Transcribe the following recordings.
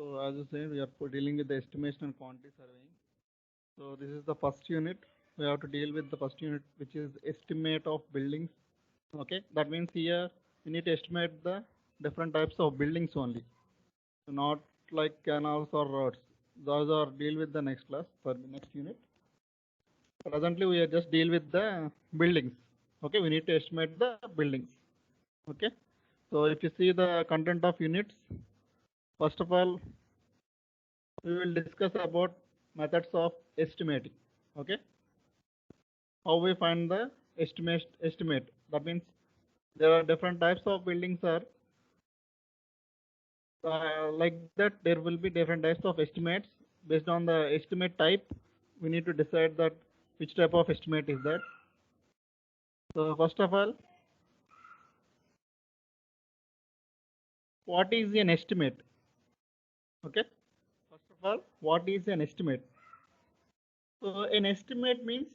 So as you said, we are dealing with the estimation and quantity surveying. So this is the first unit. We have to deal with the first unit, which is estimate of buildings. Okay, that means here we need to estimate the different types of buildings only, so not like canals or roads. Those are deal with the next class for the next unit. Presently, we are just deal with the buildings. Okay, we need to estimate the buildings. Okay, so if you see the content of units, first of all, we will discuss about methods of estimating. Okay, how we find the estimate. That means there are different types of buildings are like that. There will be different types of estimates. Based on the estimate type, we need to decide that which type of estimate is that. So first of all, what is an estimate? Okay, first of all, what is an estimate? So an estimate means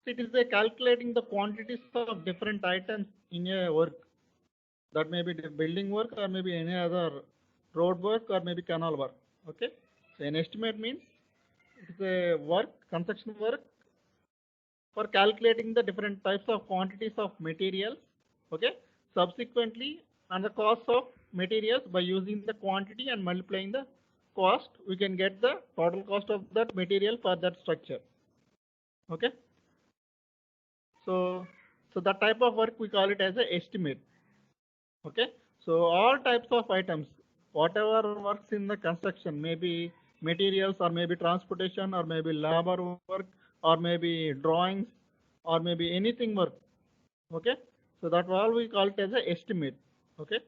it is a calculating the quantities of different items in a work. That may be the building work or maybe any other road work or maybe canal work. Okay, so an estimate means it is a work, construction work for calculating the different types of quantities of materials. Okay, subsequently and the cost of materials by using the quantity and multiplying the cost, we can get the total cost of that material for that structure. Okay, so that type of work we call it as an estimate. Okay, so all types of items, whatever works in the construction, maybe materials or maybe transportation or maybe labor work or maybe drawings or maybe anything work. Okay, so that all we call it as a estimate. Okay,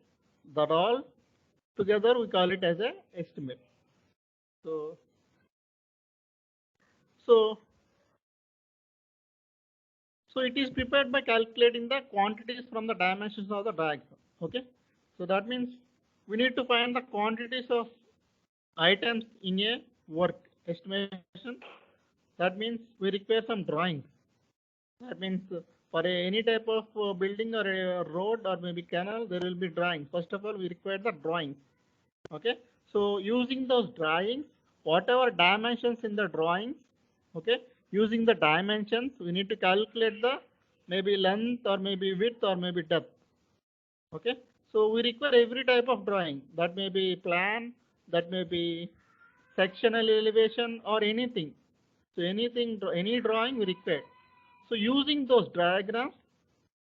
that all together we call it as a estimate. So so so it is prepared by calculating the quantities from the dimensions of the diagram. Okay, so that means we need to find the quantities of items in a work estimation. That means we require some drawings. That means for any type of building or a road or maybe canal, there will be drawings. First of all, we require the drawings. Okay, so using those drawings, whatever dimensions in the drawings, okay, using the dimensions, we need to calculate the maybe length or maybe width or maybe depth. Okay, so we require every type of drawing. That may be plan, that may be sectional elevation or anything. So anything, any drawing we require. So using those diagrams,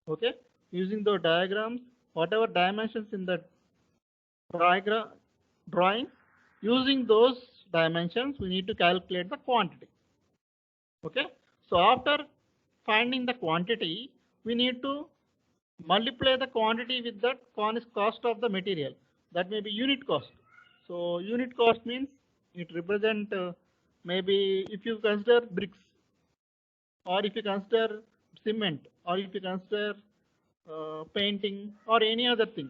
okay, using those diagrams, whatever dimensions in the diagram drawing, using those dimensions, we need to calculate the quantity. Okay, so after finding the quantity, we need to multiply the quantity with the cost of the material. That may be unit cost. So unit cost means it represent maybe if you consider bricks or if you consider cement or if you consider painting or any other thing.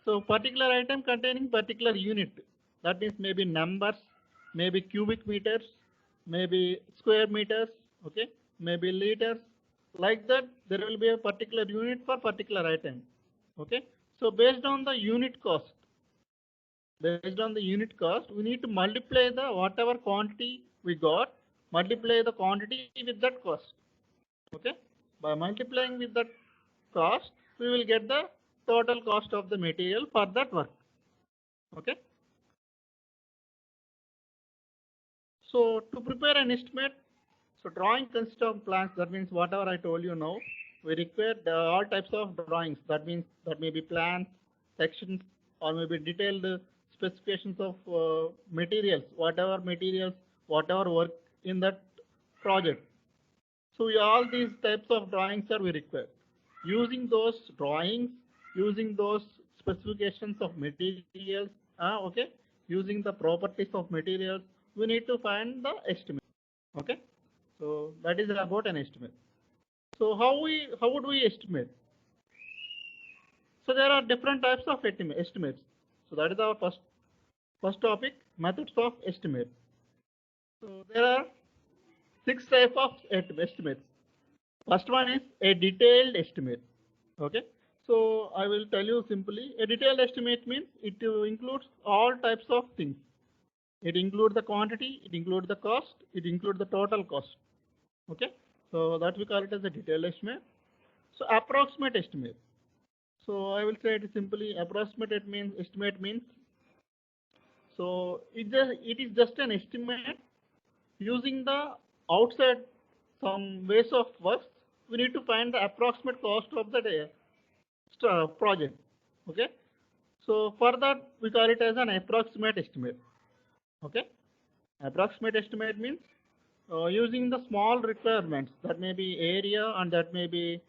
So particular item containing particular unit. That means maybe numbers, maybe cubic meters, maybe square meters, okay, maybe liters. Like that, there will be a particular unit for particular item. Okay. So based on the unit cost, we need to multiply the whatever quantity we got, multiply the quantity with that cost. Okay, by multiplying with that cost, we will get the total cost of the material for that work. Okay, so to prepare an estimate, so drawing consists of plans. That means whatever I told you now, we require all types of drawings. That means that may be plans, sections, or maybe detailed specifications of materials, whatever work in that project. So all these types of drawings are we require. Using those drawings, using those specifications of materials, okay, using the properties of materials, we need to find the estimate. Okay, so that is about an estimate. So how would we estimate? So there are different types of estimates. So that is our first topic, methods of estimate. So there are 6 types of estimates. First one is a detailed estimate. Okay, So I will tell you simply, a detailed estimate means it includes all types of things. It includes the quantity, it includes the cost, it includes the total cost. Okay, so that we call it as a detailed estimate. So approximate estimate. So I will say it simply approximate estimate means, so it is just an estimate using the outside some ways of works. We need to find the approximate cost of the project. Okay, so for that we call it as an approximate estimate. Okay, approximate estimate means using the small requirements, that may be area and that may be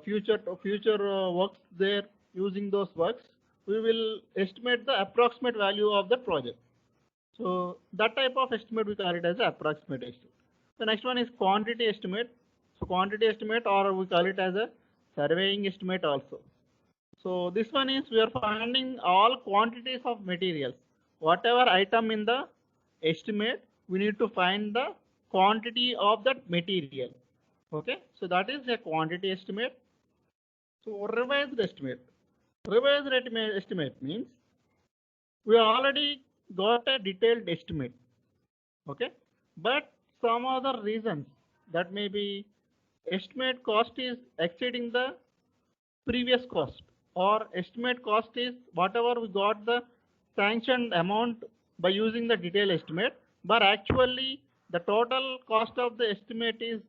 future works there. Using those works, we will estimate the approximate value of the project. So that type of estimate we call it as approximate estimate. The next one is quantity estimate. So quantity estimate, or we call it as a surveying estimate also. So this one is we are finding all quantities of materials. Whatever item in the estimate, we need to find the quantity of that material. Okay, so that is a quantity estimate. So revised estimate. Revised estimate means we already got a detailed estimate. Okay, but some other reasons, that may be estimate cost is exceeding the previous cost, or estimate cost is whatever we got the sanctioned amount by using the detailed estimate, but actually the total cost of the estimate is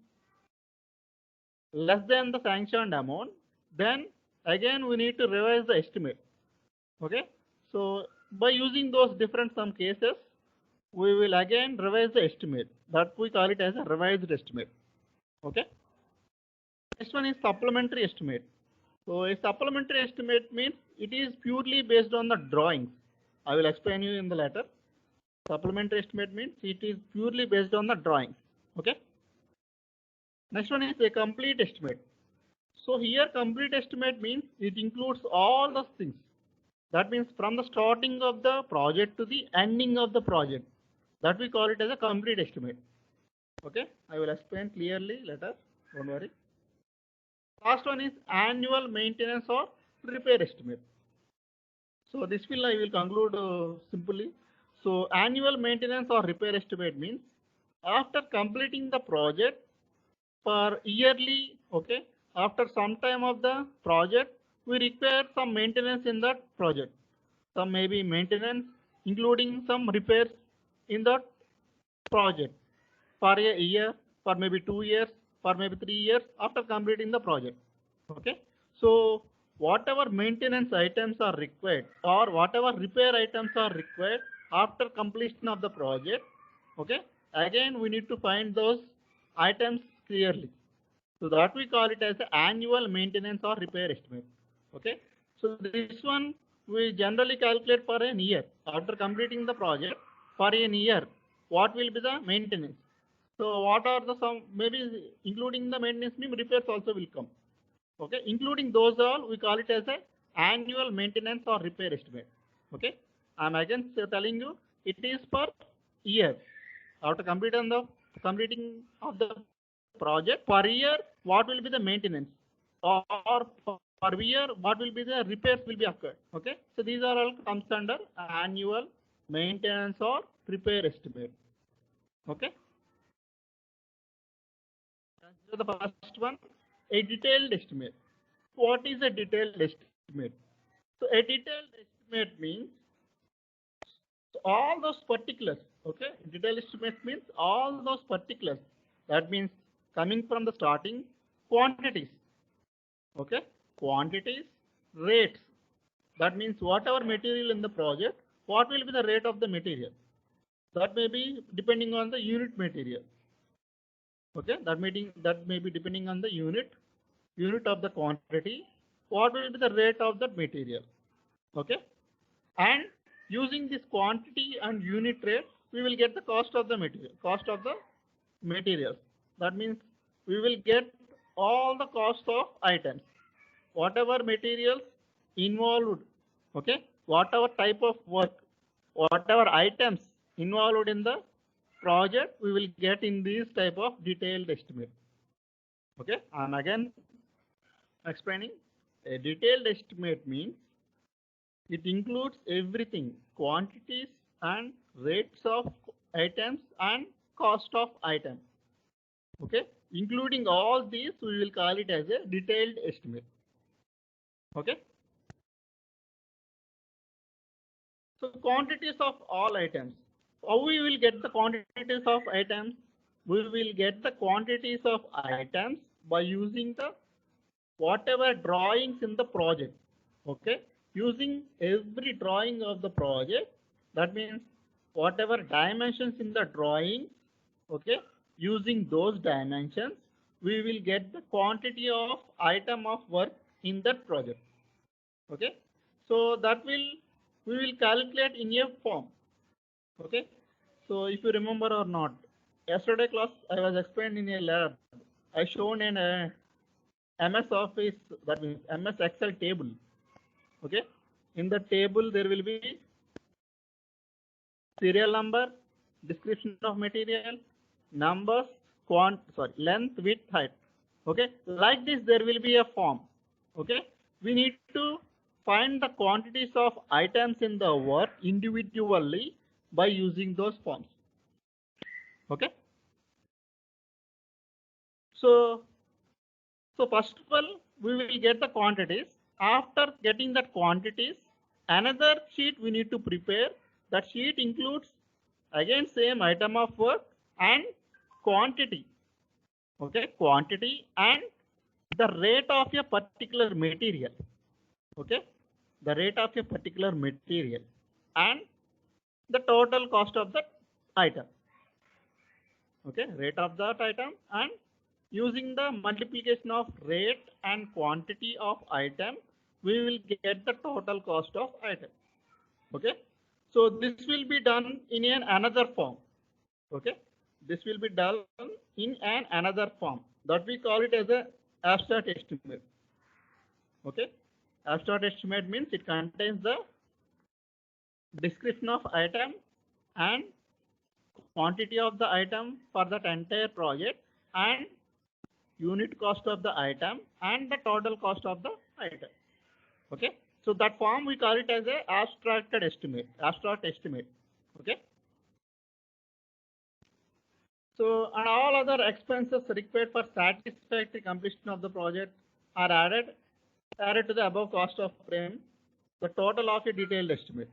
less than the sanctioned amount, then again we need to revise the estimate. Okay, so by using those different some cases, we will again revise the estimate. That we call it as a revised estimate. Okay, next one is supplementary estimate. So a supplementary estimate means it is purely based on the drawings. I will explain you in the later. Supplementary estimate means it is purely based on the drawings. Okay. Next one is a complete estimate. So here complete estimate means it includes all those things. That means from the starting of the project to the ending of the project. That we call it as a complete estimate. Okay. I will explain clearly later. Don't worry. Last one is annual maintenance or repair estimate. So this I will conclude simply. So annual maintenance or repair estimate means after completing the project for yearly, okay, after some time of the project, we require some maintenance in that project. Some maybe maintenance, including some repairs in that project for a year, for maybe 2 years, for maybe 3 years after completing the project. Okay, so whatever maintenance items are required or whatever repair items are required after completion of the project, okay, again we need to find those items clearly. So that we call it as the annual maintenance or repair estimate. Okay, so this one we generally calculate for an year after completing the project. For an year, what will be the maintenance? So what are the some, maybe including the maintenance means repairs also will come. Okay, including those all, we call it as a annual maintenance or repair estimate. Okay, I'm again telling you it is per year. After completing of the project, per year what will be the maintenance, or per year what will be the repairs will be occurred. Okay, so these are all comes under annual maintenance or repair estimate. Okay, so the first one, a detailed estimate. What is a detailed estimate? So a detailed estimate means all those particulars. Okay, detailed estimate means all those particulars. That means coming from the starting quantities. Okay, quantities, rates. That means whatever material in the project, what will be the rate of the material? That may be depending on the unit material. Okay, that may be depending on the unit of the quantity. What will be the rate of that material? Okay, and using this quantity and unit rate, we will get the cost of the materials. That means we will get all the cost of items, whatever materials involved. Okay, whatever type of work, whatever items involved in the project, we will get in this type of detailed estimate. Okay, I'm again explaining. A detailed estimate means it includes everything, quantities and rates of items and cost of items. Okay, including all these, we will call it as a detailed estimate. Okay. So quantities of all items. How we will get the quantities of items? We will get the quantities of items by using the whatever drawings in the project. Okay, using every drawing of the project. That means whatever dimensions in the drawing. Okay, using those dimensions, we will get the quantity of item of work in that project. Okay, so that will we will calculate in a form. Okay, so if you remember or not, yesterday class I was explained in a lab. I shown in a MS Office, that means MS Excel table. Okay, in the table there will be serial number, description of material, numbers, length, width, height. Okay, like this there will be a form. Okay, we need to find the quantities of items in the work individually by using those forms. Okay, so first of all we will get the quantities. After getting that quantities, another sheet we need to prepare. That sheet includes again same item of work and quantity. Okay, quantity and the rate of a particular material. Okay, the rate of a particular material and the total cost of that item. Okay, rate of that item, and using the multiplication of rate and quantity of item, we will get the total cost of item. Okay, so this will be done in another form. Okay, this will be done in another form that we call it as a abstract estimate. Okay, abstract estimate means it contains the description of item and quantity of the item for that entire project and unit cost of the item and the total cost of the item. Okay, so that form we call it as a abstract estimate. Okay, so and all other expenses required for satisfactory completion of the project are added to the above cost of frame, the total of a detailed estimate.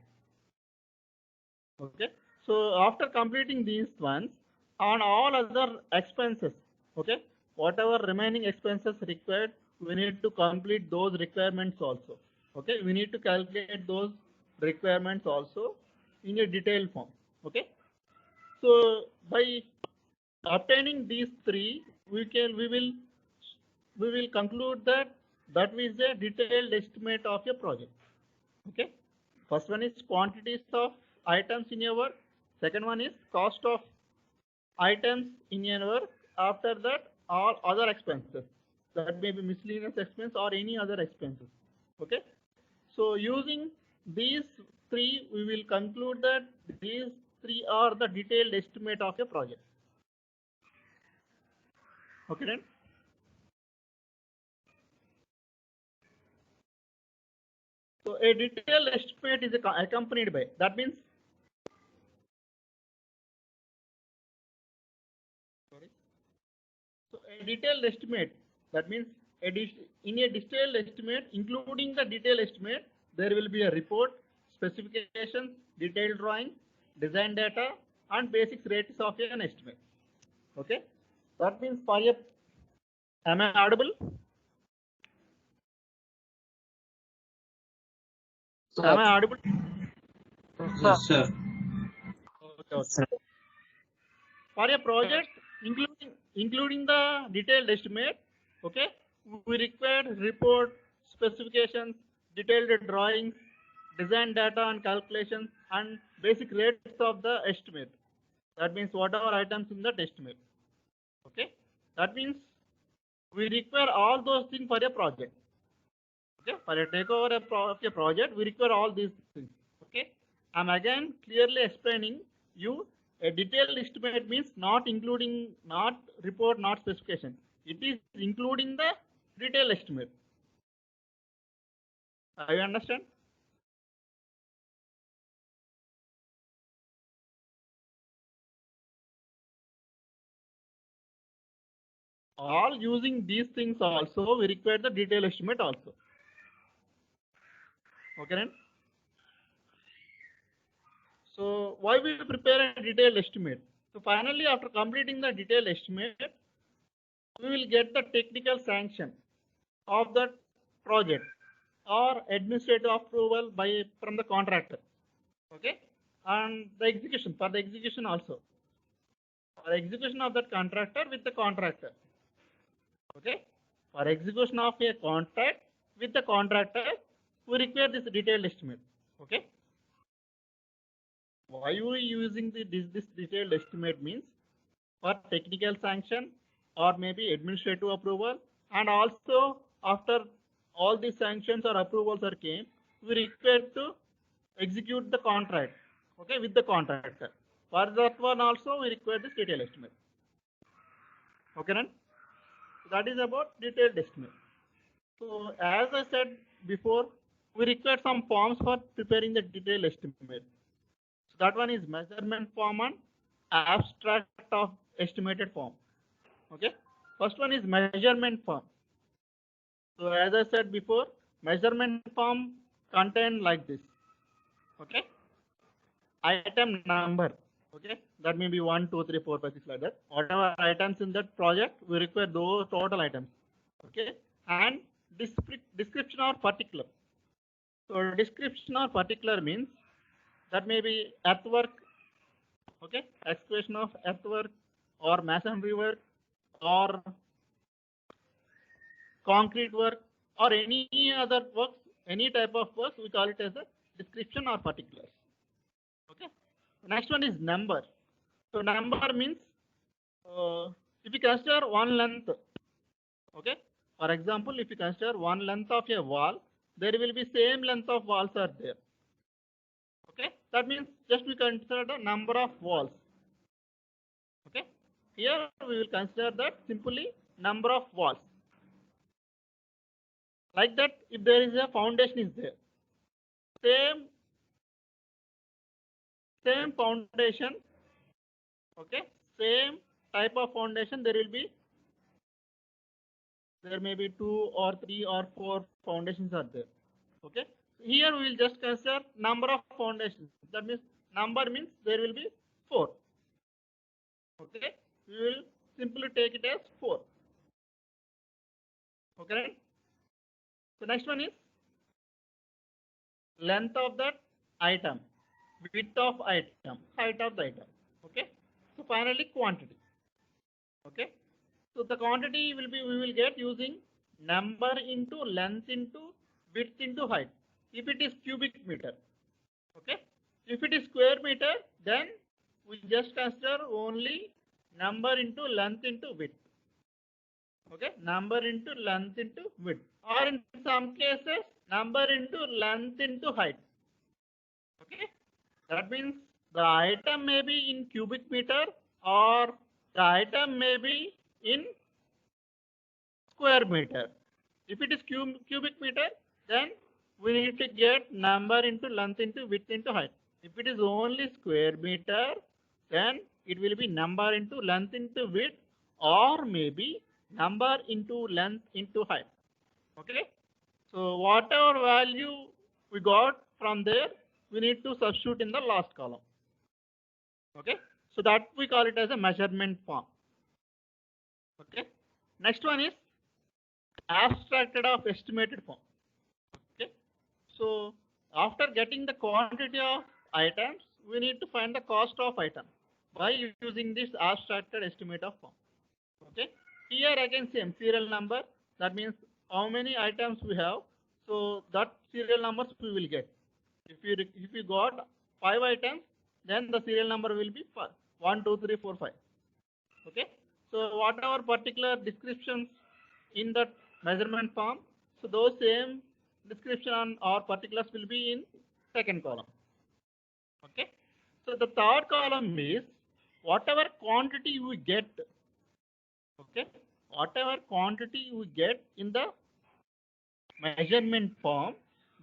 Okay, so after completing these ones, on all other expenses, okay, whatever remaining expenses required, we need to complete those requirements also. Okay, we need to calculate those requirements also in a detailed form. Okay, so by obtaining these three, we will conclude that is a detailed estimate of a project. Okay, first one is quantities of items in your work. Second one is cost of items in your work. After that, all other expenses, that may be miscellaneous expense or any other expenses. Okay, so using these three, we will conclude that these three are the detailed estimate of a project. Okay then. So a detailed estimate is accompanied by, that means so a detailed estimate, that means in a detailed estimate, including the detailed estimate, there will be a report, specifications, detailed drawing, design data, and basic rates of an estimate. Okay, that means for a, am I audible? Am I audible? Yes, sir. Okay. For a project including the detailed estimate, okay, we require report, specifications, detailed drawings, design data and calculations, and basic rates of the estimate. That means whatever items in that estimate. Okay, that means we require all those things for a project. Okay, for a takeover of a project, we require all these things. Okay, I'm again clearly explaining you. A detailed estimate means not including, not report, not specification. It is including the detailed estimate. Are you understand? All using these things also, we require the detailed estimate also. Okay, then? So why we prepare a detailed estimate? So finally, after completing the detailed estimate, we will get the technical sanction of that project or administrative approval by from the contractor. Okay, and the execution for the execution also for execution of that contractor with the contractor. Okay, for execution of a contract with the contractor, we require this detailed estimate. Okay, why we using this detailed estimate means for technical sanction or maybe administrative approval, and also after all these sanctions or approvals are came, we require to execute the contract. Okay, with the contractor. For that one also we require this detailed estimate. Okay, then that is about detailed estimate. So as I said before, we require some forms for preparing the detailed estimate. So that one is measurement form and abstract of estimated form. Okay, first one is measurement form. So as I said before, measurement form contain like this. Okay, item number. Okay, that may be 1, 2, 3, 4, 5, 6 like that. Whatever items in that project, we require those total items. Okay, and description or particular. So description or particular means that may be earthwork. Okay, excavation of earthwork or masonry work or concrete work or any other works, any type of work, we call it as a description or particulars. Okay. Next one is number. So number means if you consider one length, okay. For example, if you consider one length of a wall, there will be same length of walls are there. Okay. That means just we consider the number of walls. Okay. Here we will consider that simply number of walls. Like that, if there is a foundation is there, same foundation, okay, same type of foundation, there may be 2 or 3 or 4 foundations are there. Okay, here we will just consider number of foundations. That means number means there will be 4. Okay, we will simply take it as 4. Okay, so next one is length of that item, width of item, height of the item. Okay, so finally quantity. Okay, so the quantity will be we will get using number into length into width into height. If it is cubic meter, okay. If it is square meter, then we just consider only number into length into width. Okay, number into length into width, or in some cases number into length into height. Okay, that means the item may be in cubic meter or the item may be in square meter. If it is cubic meter, then we need to get number into length into width into height. If it is only square meter, then it will be number into length into width or maybe number into length into height. Okay. So whatever value we got from there, we need to substitute in the last column. Okay. So that we call it as a measurement form. Okay. Next one is abstracted of estimated form. Okay. So after getting the quantity of items, we need to find the cost of item by using this abstracted estimate of form. Okay. Here again same serial number. That means how many items we have. So that serial numbers we will get. If you got 5 items, then the serial number will be 1, 2, 3, 4, 5. Okay. So whatever particular descriptions in that measurement form, so those same description or particulars will be in second column. Okay. So the third column is whatever quantity we get. Okay. Whatever quantity we get in the measurement form,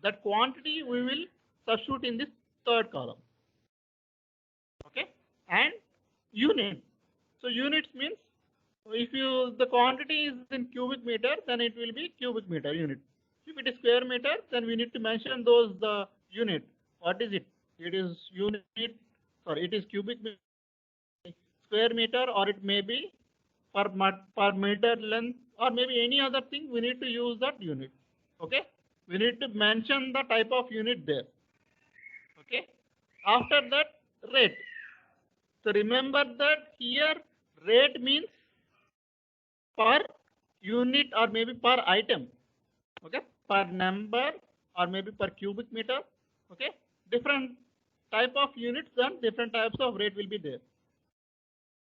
that quantity we will substitute in this third column. Okay, and unit. So units means if the quantity is in cubic meter, then it will be cubic meter unit. If it is square meter, then we need to mention those the unit. What is it? It is unit. Sorry, it is cubic square meter, or it may be per meter length, or maybe any other thing. We need to use that unit. Okay, we need to mention the type of unit there. Okay, after that, rate. So remember that here rate means per unit or maybe per item. Okay, per number or maybe per cubic meter. Okay, different type of units and different types of rate will be there.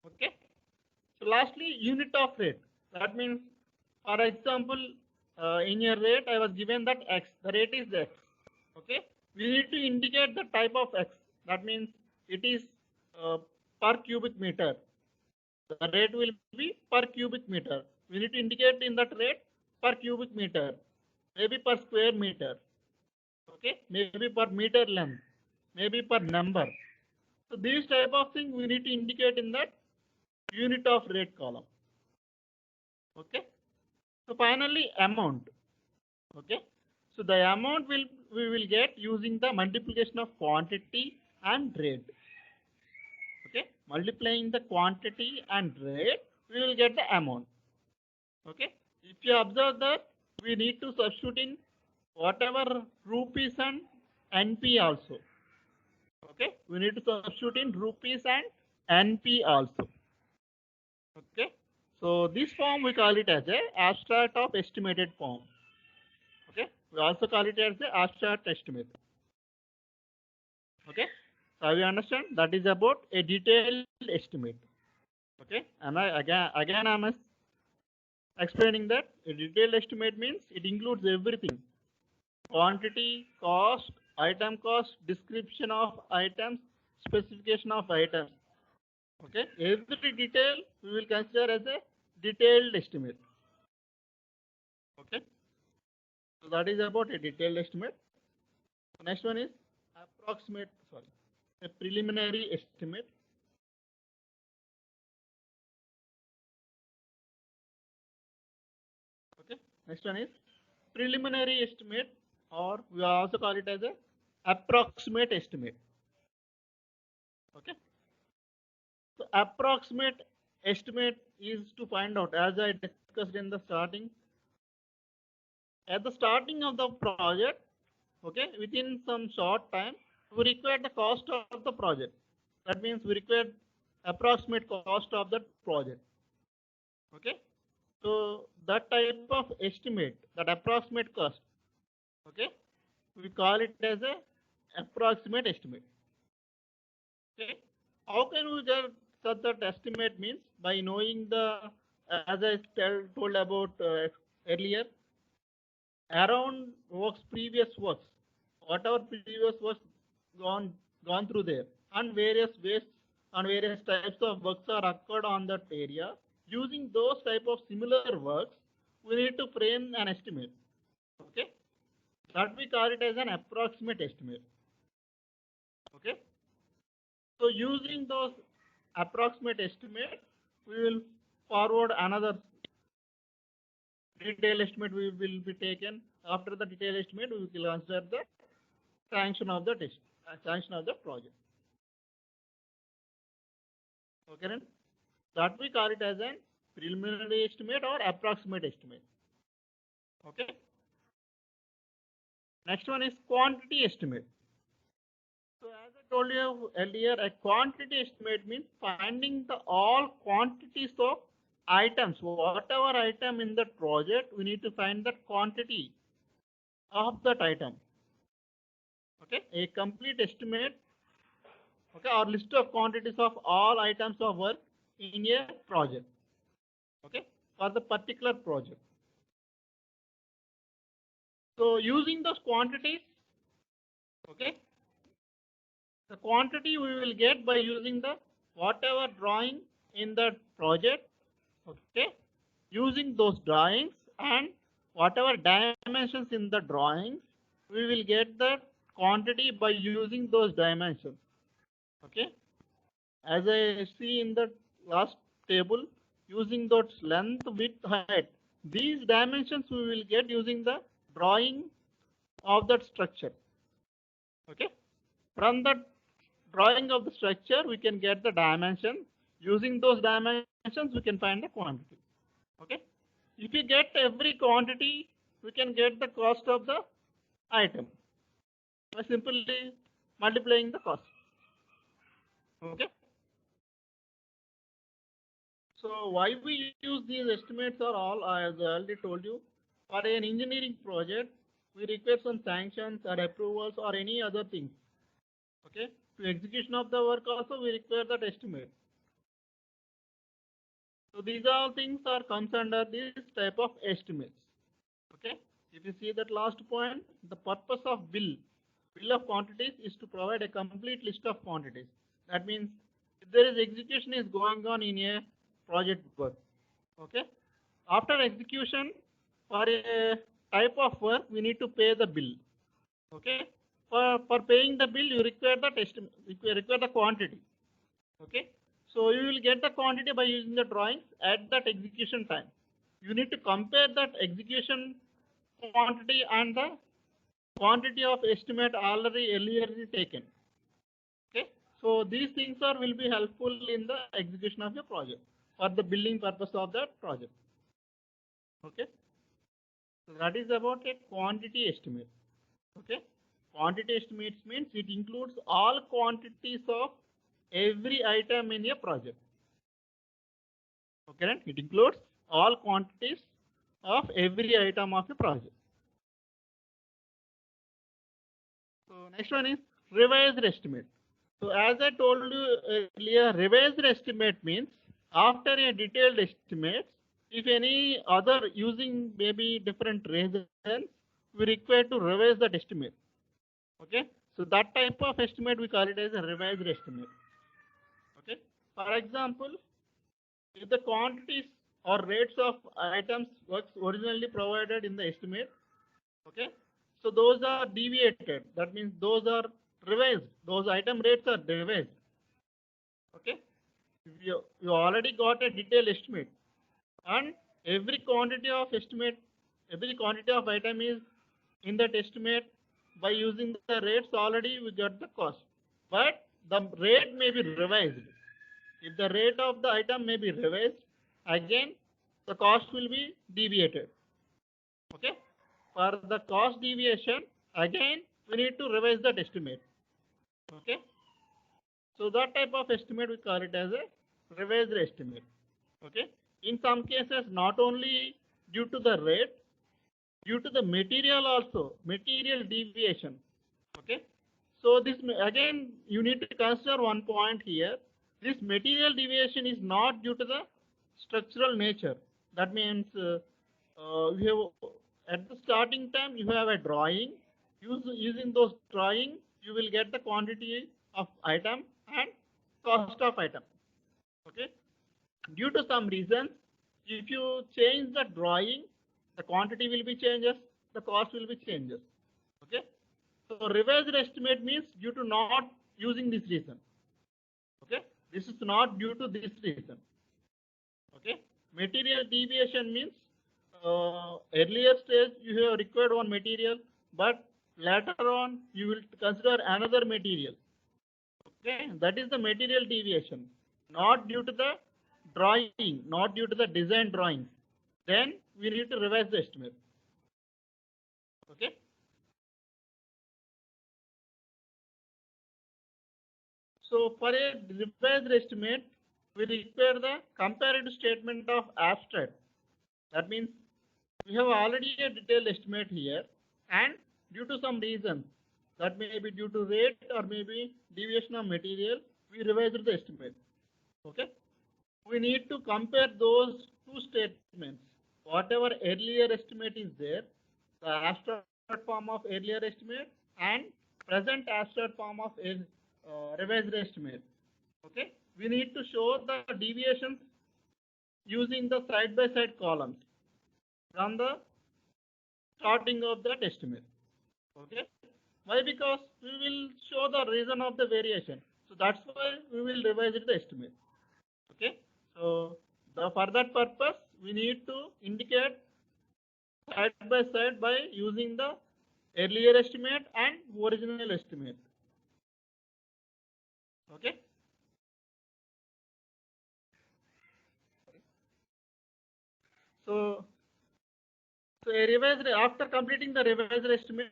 Okay, so lastly, unit of rate. That means, for example, in your rate I was given that x, the rate is x. Okay, we need to indicate the type of x. That means it is per cubic meter. The rate will be per cubic meter. We need to indicate in that rate per cubic meter, maybe per square meter. Okay, maybe per meter length, maybe per number. So these type of things we need to indicate in that unit of rate column. Okay, so finally amount. Okay, so the amount we will get using the multiplication of quantity and rate. Okay, multiplying the quantity and rate, we will get the amount. Okay, if you observe that we need to substitute in whatever rupees and NP also. Okay, we need to substitute in rupees and NP also. Okay, so this form we call it as a abstract of estimated form. Okay, we also call it as the abstract estimate. Okay, so you understand that is about a detailed estimate. Okay, and again I'm explaining that a detailed estimate means it includes everything: quantity, cost, item cost, description of items, specification of items. Okay, every detail we will consider as a detailed estimate. Okay, so that is about a detailed estimate. Next one is a preliminary estimate. Okay, next one is preliminary estimate, or we also call it as a approximate estimate. Okay, so approximate estimate is to find out, as I discussed in the starting, at the starting of the project. Okay, within some short time we require the cost of the project. That means we require approximate cost of the project. Okay, so that type of estimate, that approximate cost, okay, we call it as a approximate estimate. Okay, how can we get such that estimate? Means by knowing the, as I told about earlier, around previous works, whatever previous works gone through there, and various ways and various types of works are occurred on that area. Using those type of similar works, we need to frame an estimate. Okay, that we call it as an approximate estimate. Okay, so using those approximate estimate, we will forward another detailed estimate we will be taken. After the detailed estimate, we will consider the sanction of the project. Okay, then that we call it as an preliminary estimate or approximate estimate. Okay. Next one is quantity estimate. So as I told you earlier, a quantity estimate means finding the all quantities of items. Whatever item in the project, we need to find the quantity of that item. Okay, a complete estimate, okay, or list of quantities of all items of work in a project. Okay, for the particular project. So using those quantities, okay, the quantity we will get by using the whatever drawing in the project. Okay, using those drawings and whatever dimensions in the drawings, we will get the quantity by using those dimensions. Okay, as I see in the last table, using those length, width, height, these dimensions we will get using the drawing of that structure. Okay, from the drawing of the structure we can get the dimension. Using those dimensions we can find the quantity. Okay, if we get every quantity we can get the cost of the item by simply multiplying the cost. Okay, so why we use these estimates are all, as I already told you, for an engineering project we require some sanctions or approvals or any other things. Okay, to execution of the work also we require that estimate. So these all things are comes under this type of estimates. Okay, if you see that last point, the purpose of bill of quantities is to provide a complete list of quantities. That means if there is execution is going on in a project work. Okay, after execution for a type of work we need to pay the bill. Okay, for paying the bill you require that estimate, require the quantity. Okay, so you will get the quantity by using the drawings at that execution time. You need to compare that execution quantity and the quantity of estimate already earlier taken. Okay, so these things are will be helpful in the execution of your project for the billing purpose of that project. Okay, so that is about a quantity estimate. Okay, quantity estimates means it includes all quantities of every item in a project. Okay, right? It includes all quantities of every item of a project. So next one is revised estimate. So as I told you earlier, revised estimate means after a detailed estimate, if any other using maybe different reasons, we require to revise that estimate. Okay, so that type of estimate we call it as a revised estimate. Okay, for example, if the quantities or rates of items was originally provided in the estimate, okay, so those are deviated. That means those are revised. Those item rates are revised. Okay, you already got a detailed estimate, and every quantity of estimate, every quantity of item is in that estimate. By using the rates already we got the cost, but the rate may be revised. If the rate of the item may be revised, again the cost will be deviated. Okay, for the cost deviation, again we need to revise that estimate. Okay, so that type of estimate we call it as a revised estimate. Okay, in some cases not only due to the rate, due to the material also, material deviation. Okay, so this again you need to consider one point here. This material deviation is not due to the structural nature. That means you have at the starting time you have a drawing. Using those drawing you will get the quantity of item and cost of item. Okay, due to some reason, if you change the drawing, the quantity will be changes, the cost will be changes. Okay, so revised estimate means due to not using this reason. Okay, this is not due to this reason. Okay, material deviation means earlier stage you have required one material, but later on you will consider another material. Okay, that is the material deviation, not due to the drawing, not due to the design drawings. Then we need to revise the estimate. Okay. So for a revised estimate, we require the comparative statement of abstract. That means we have already a detailed estimate here, and due to some reason, that may be due to rate or maybe deviation of material, we revised the estimate. Okay, we need to compare those two statements. Whatever earlier estimate is there, the abstract form of earlier estimate and present abstract form of a revised estimate. Okay, we need to show the deviations using the side by side columns from the starting of that estimate. Okay. Why? Because we will show the reason of the variation. So that's why we will revise the estimate. Okay. So for that purpose, we need to indicate side by side by using the earlier estimate and original estimate. Okay. So, a revised after completing the revised estimate,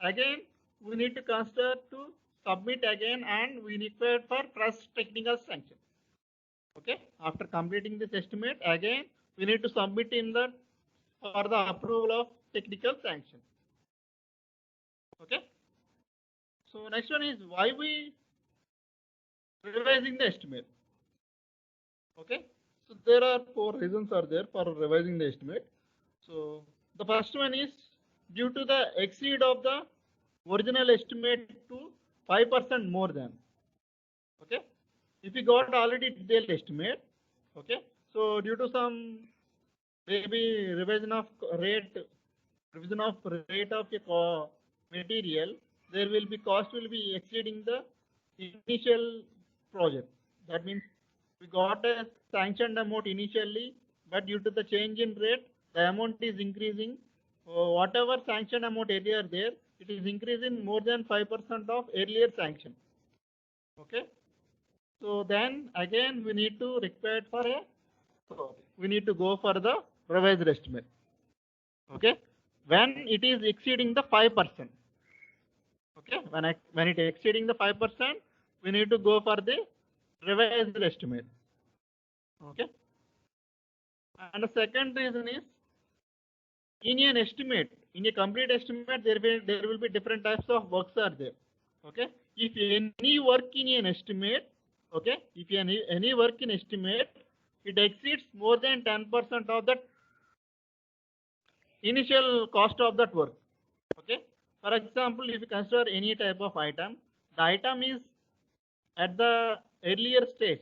again we need to consider to submit again, and we require for trust technical sanction. Okay. After completing this estimate, again we need to submit in the for the approval of technical sanction. Okay. So next one is why we revising the estimate. Okay. So there are 4 reasons are there for revising the estimate. So the first one is due to the exceed of the original estimate to 5% more than. Okay. If you got already detailed estimate, okay. So due to some maybe revision of rate of a material, there will be cost will be exceeding the initial project. That means we got a sanctioned amount initially, but due to the change in rate, the amount is increasing. Whatever sanctioned amount earlier there, it is increasing more than 5% of earlier sanction. Okay. So then again we need to require for a, so we need to go for the revised estimate. Okay. When it is exceeding the 5%. Okay. When it is exceeding the 5%, we need to go for the revised estimate. Okay. And the second reason is in an estimate, in a complete estimate, there will be different types of works are there. Okay. If any work in an estimate, okay, if any work in estimate, it exceeds more than 10% of that initial cost of that work. Okay. For example, if you consider any type of item, the item is at the earlier stage,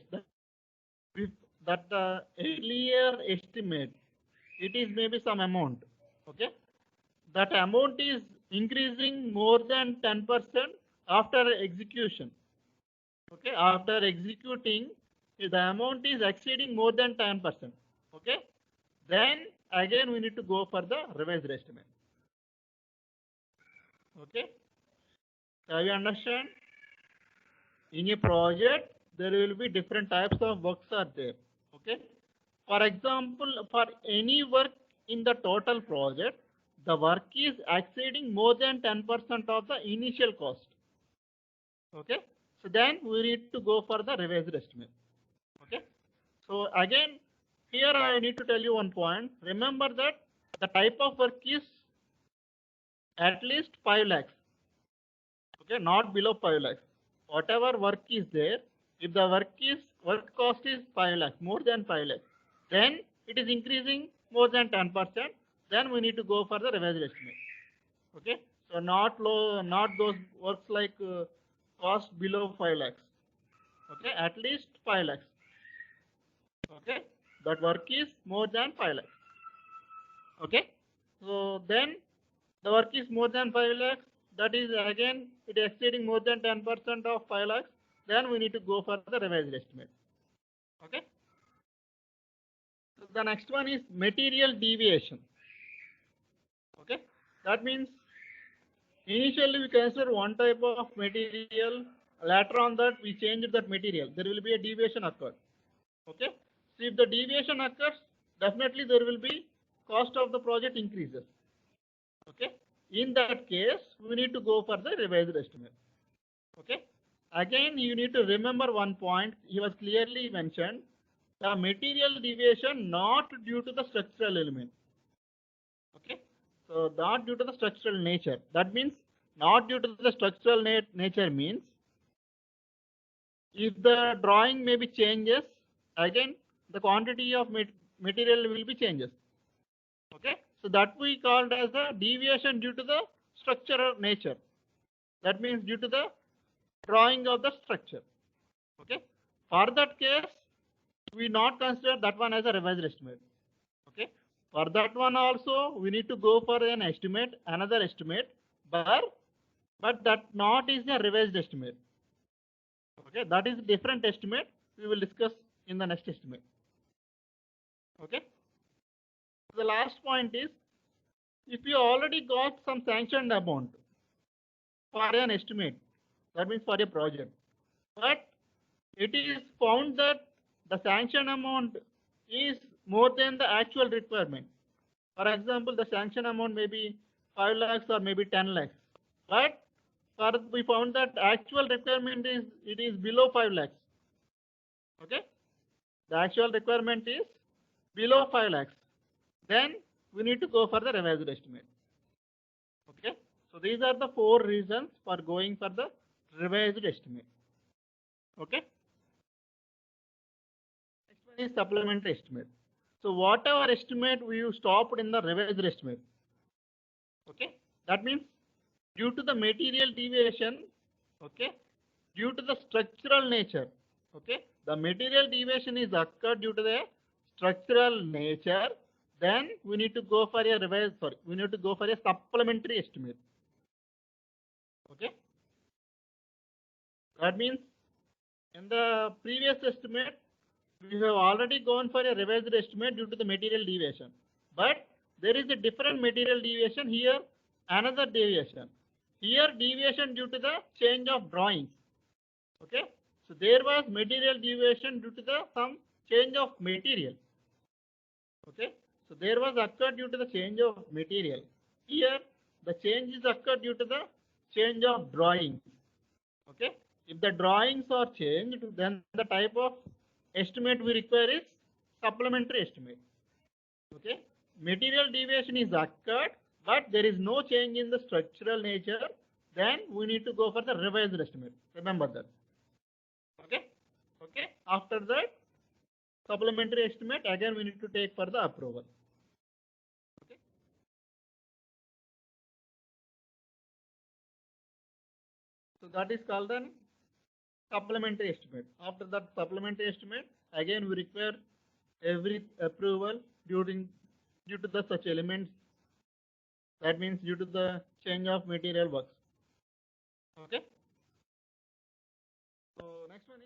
that the earlier estimate, it is maybe some amount. Okay. That amount is increasing more than 10% after execution. Okay. After executing, the amount is exceeding more than 10%. Okay. Then again we need to go for the revised estimate. Okay. Have you understand? In a project, there will be different types of works are there. Okay. For example, for any work in the total project, the work is exceeding more than 10% of the initial cost. Okay. So then we need to go for the revised estimate. Okay. So again, here I need to tell you one point. Remember that the type of work is at least 5 lakhs. Okay. Not below 5 lakhs. Whatever work is there, if the work cost is 5 lakhs, more than 5 lakhs, then it is increasing more than 10%. Then we need to go for the revised estimate. Okay. So not those works like cost below 5 lakhs. Okay. At least 5 lakhs. Okay. That work is more than 5 lakhs. Okay. So then the work is more than 5 lakhs. That is again it is exceeding more than 10% of 5 lakhs. Then we need to go for the revised estimate. Okay. So the next one is material deviation. Okay. That means initially we consider one type of material. Later on that we change that material. There will be a deviation occurred. Okay. So if the deviation occurs, definitely there will be cost of the project increases. Okay. In that case, we need to go for the revised estimate. Okay. Again, you need to remember one point. He was clearly mentioned the material deviation not due to the structural element. Okay. So not due to the structural nature. That means not due to the structural nature means if the drawing maybe changes, again the quantity of material will be changes. Okay. So that we called as a deviation due to the structural nature. That means due to the drawing of the structure. Okay. For that case, we not consider that one as a revised estimate. Okay. For that one also, we need to go for an estimate, another estimate. but that not is a revised estimate. Okay, that is different estimate. We will discuss in the next estimate. Okay. The last point is, if you already got some sanctioned amount for an estimate, that means for a project, but it is found that the sanction amount is more than the actual requirement. For example, the sanction amount may be 5 lakhs or maybe 10 lakhs, but we found that actual requirement is below 5 lakhs. Okay, the actual requirement is below 5 lakhs. Then we need to go for the revised estimate. Okay, so these are the 4 reasons for going for the revised estimate. Okay. Next one is supplementary estimate. So whatever estimate we stopped in the revised estimate. Okay, that means due to the material deviation, okay, due to the structural nature, okay, the material deviation is occurred due to the structural nature, then we need to go for a revised, we need to go for a supplementary estimate. Okay, that means in the previous estimate, we have already gone for a revised estimate due to the material deviation, but there is a different material deviation here, another deviation. Here deviation due to the change of drawings. Okay, so there was material deviation due to the some change of material. Okay, so there was occurred due to the change of material. Here the change is occurred due to the change of drawings. Okay, if the drawings are changed, then the type of estimate we require is supplementary estimate. Okay, material deviation is occurred, but there is no change in the structural nature, then we need to go for the revised estimate. Remember that. Okay. Okay. After that, supplementary estimate, again we need to take for the approval. Okay. So that is called an supplementary estimate. After that supplementary estimate, again we require every approval due to the such elements. That means due to the change of material works. Okay. So next one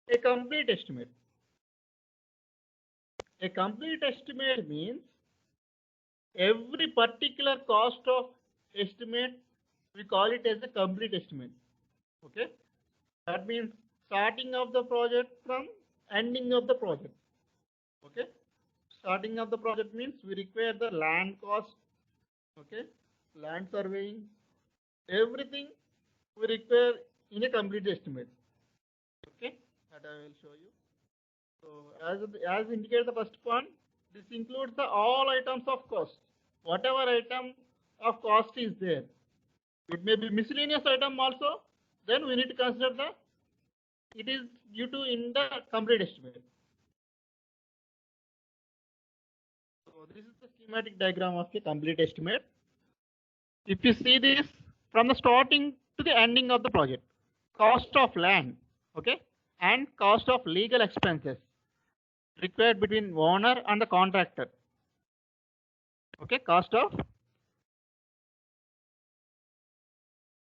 is a complete estimate. A complete estimate means every particular cost of estimate, we call it as a complete estimate. Okay, that means starting of the project from ending of the project. Okay, starting of the project means we require the land cost. Okay, land surveying, everything we require in a complete estimate. Okay, that I will show you. So as indicated the first point, this includes the all items of cost. Whatever item of cost is there, it may be miscellaneous item also. Then we need to consider it is due to in the complete estimate. So this is the schematic diagram of a complete estimate. If you see this from the starting to the ending of the project, cost of land, okay, and cost of legal expenses required between owner and the contractor. Okay, cost of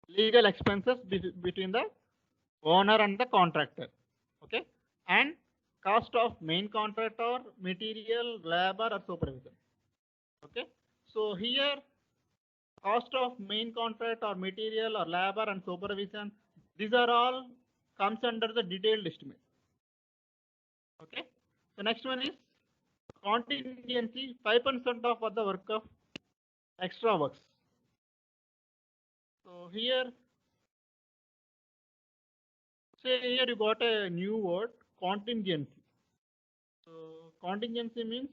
legal expenses between the owner and the contractor. Okay, and cost of main contractor, material, labor, or supervision. Okay, so here cost of main contract or material or labor and supervision, these are all comes under the detailed estimate. Okay, so next one is contingency, 5% of the work of extra works. So here, say here you got a new word, contingency. So contingency means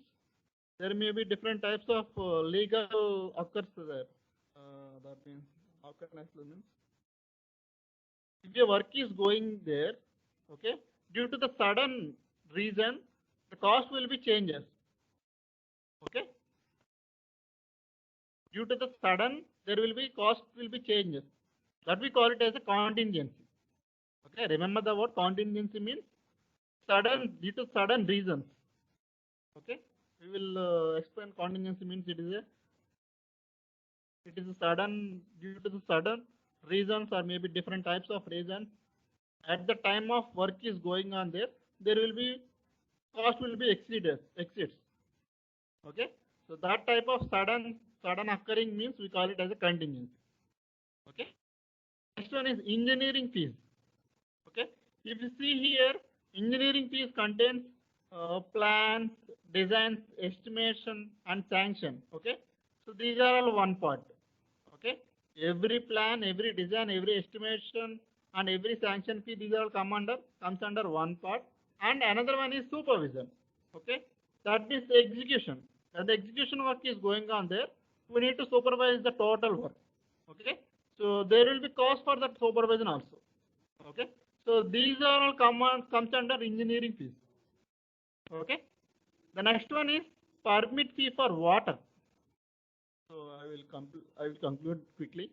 there may be different types of legal occurs there. That means how can I explain means if your work is going there, okay, due to the sudden reason, the cost will be changes. Okay, due to the sudden, there will be cost will be changes. That we call it as a contingency. Okay, remember the word contingency means sudden due to sudden reasons. Okay, we will explain contingency means it is a sudden, due to the sudden reasons or maybe different types of reasons at the time of work is going on there will be cost will be exceeds. Okay, so that type of sudden occurring means we call it as a contingency. Okay, next one is engineering fees. Okay, if you see here, engineering fees contains plans, designs, estimation, and sanction. Okay, so these are all one part. Okay, every plan, every design, every estimation, and every sanction fee, these all comes under one part. And another one is supervision. Okay, that means the execution. When the execution work is going on there, we need to supervise the total work. Okay, so there will be cost for that supervision also. Okay, so these are all comes under engineering fees. Okay, the next one is permit fee for water. So I will conclude quickly.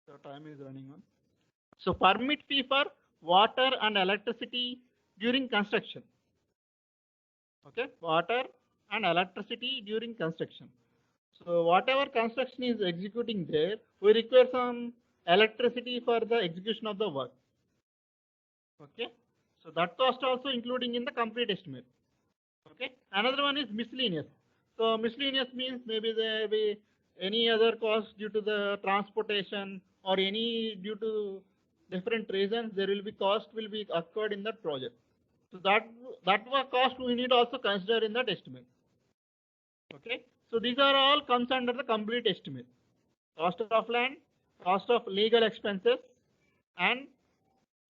So time is running on. So permit fee for water and electricity during construction. Okay, water and electricity during construction. So whatever construction is executing there, we require some electricity for the execution of the work. Okay, so that cost also including in the complete estimate. Okay, another one is miscellaneous. So miscellaneous means maybe there be any other cost due to the transportation or any due to different reasons there will be cost will be occurred in that project. So that cost we need also consider in that estimate. Okay, so these are all comes under the complete estimate. Cost of land, cost of legal expenses, and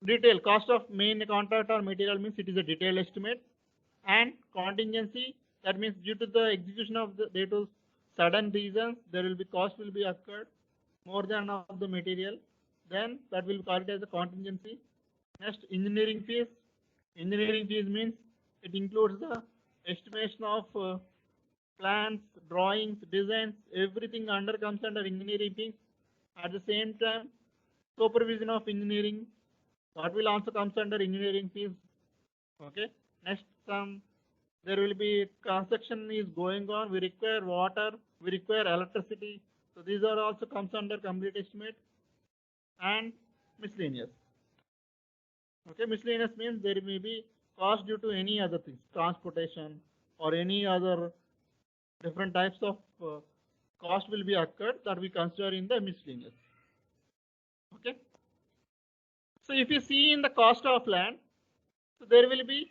detail cost of main contract or material means it is a detailed estimate, and contingency, that means due to the execution of the due to sudden reasons there will be cost will be occurred more than of the material, then that will be called as a contingency. Next, engineering fees. Engineering fees means it includes the estimation of plans, drawings, designs, everything under comes under engineering fees. At the same time, supervision of engineering, that will also comes under engineering fees. Okay, next there will be construction is going on, we require water, we require electricity, so these are also comes under complete estimate. And miscellaneous. Okay, miscellaneous means there may be cost due to any other things, transportation or any other different types of cost will be occurred that we consider in the miscellaneous. Okay, so if you see in the cost of land, so there will be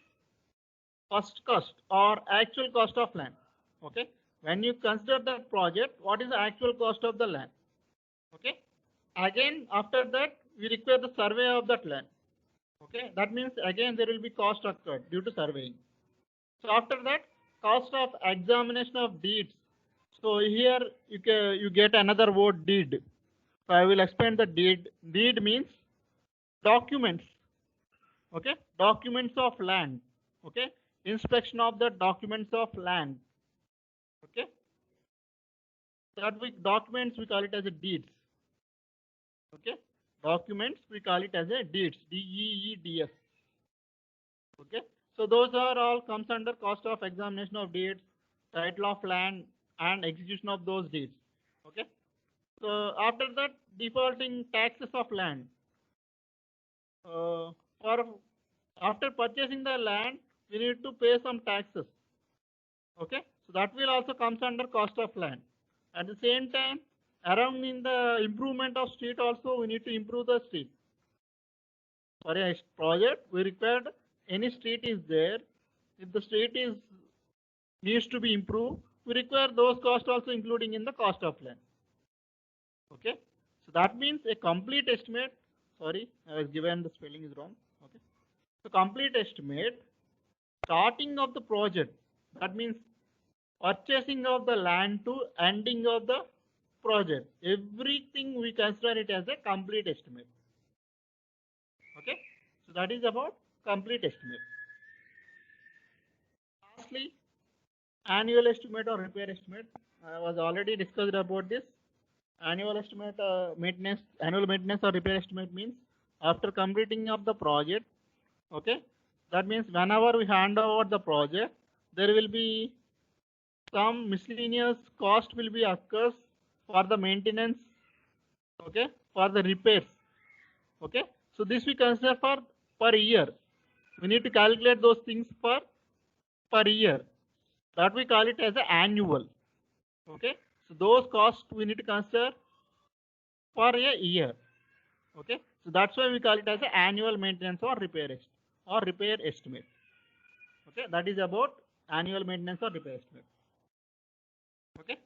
first cost or actual cost of land. Okay, when you consider that project, what is the actual cost of the land? Okay, again after that we require the survey of that land. Okay, that means again there will be cost occurred due to surveying. So after that, cost of examination of deeds. So here you get another word, deed. So I will explain the deed. Deed means documents. Okay, documents of land. Okay, inspection of the documents of land. Okay, that documents we call it as a deeds. Okay, documents we call it as a deeds. DEEDS. Okay, so those are all comes under cost of examination of deeds, title of land, and execution of those deeds. Okay, so after that, defaulting taxes of land. For after purchasing the land, we need to pay some taxes. Okay, so that will also comes under cost of land. At the same time, around in the improvement of street also we need to improve the street. For a project, we required any street is there. If the street is needs to be improved, we require those costs also including in the cost of land. Okay, so that means a complete estimate. Sorry, I was given the spelling is wrong. Okay, so complete estimate, starting of the project. That means purchasing of the land to ending of the project. Everything we consider it as a complete estimate. Okay, so that is about complete estimate. Lastly, annual estimate or repair estimate. I was already discussed about this. Annual estimate, annual maintenance or repair estimate means after completing of the project. Okay, that means whenever we hand over the project, there will be some miscellaneous cost will be occurs for the maintenance, okay, for the repairs, okay. So this we consider for per year. We need to calculate those things for per year. That we call it as an annual, okay. So those costs we need to consider for a year, okay. So that's why we call it as an annual maintenance or repair estimate, okay. That is about annual maintenance or repair estimate, okay.